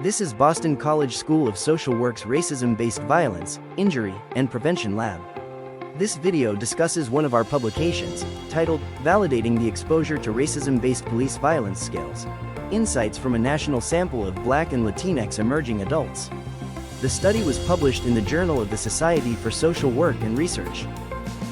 This is Boston College School of Social Work's Racism-Based Violence, Injury, and Prevention Lab. This video discusses one of our publications, titled, Validating the Exposure to Racism-Based Police Violence Scales. Insights from a National Sample of Black and Latinx Emerging Adults. The study was published in the Journal of the Society for Social Work and Research.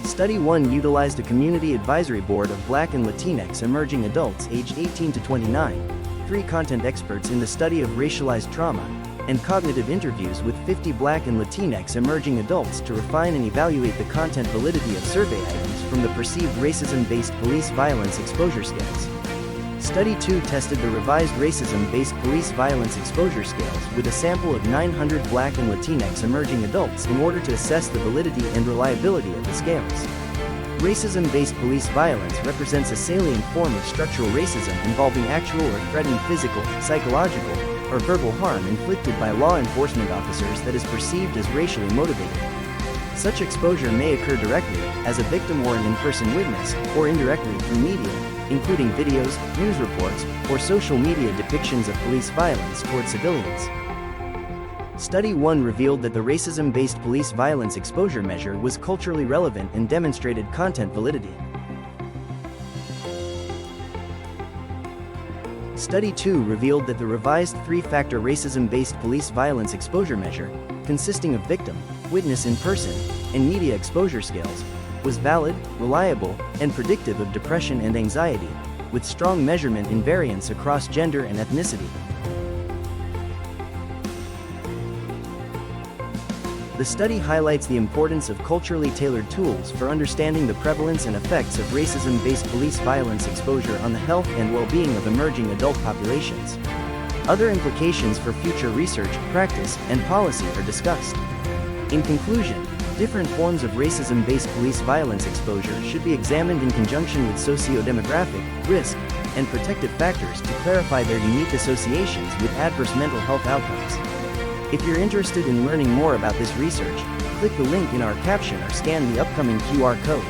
Study 1 utilized a community advisory board of Black and Latinx emerging adults aged 18 to 29, 3 content experts in the study of racialized trauma, and cognitive interviews with 50 Black and Latinx emerging adults to refine and evaluate the content validity of survey items from the perceived racism-based police violence exposure scales. Study 2 tested the revised racism-based police violence exposure scales with a sample of 900 Black and Latinx emerging adults in order to assess the validity and reliability of the scales. Racism-based police violence represents a salient form of structural racism involving actual or threatened physical, psychological, or verbal harm inflicted by law enforcement officers that is perceived as racially motivated. Such exposure may occur directly, as a victim or an in-person witness, or indirectly through media, including videos, news reports, or social media depictions of police violence toward civilians. Study 1 revealed that the racism-based police violence exposure measure was culturally relevant and demonstrated content validity. Study 2 revealed that the revised 3-factor racism-based police violence exposure measure, consisting of victim, witness in person, and media exposure scales, was valid, reliable, and predictive of depression and anxiety, with strong measurement in variance across gender and ethnicity. The study highlights the importance of culturally tailored tools for understanding the prevalence and effects of racism-based police violence exposure on the health and well-being of emerging adult populations. Other implications for future research, practice, and policy are discussed. In conclusion, different forms of racism-based police violence exposure should be examined in conjunction with socio-demographic, risk, and protective factors to clarify their unique associations with adverse mental health outcomes. If you're interested in learning more about this research, click the link in our caption or scan the upcoming QR code.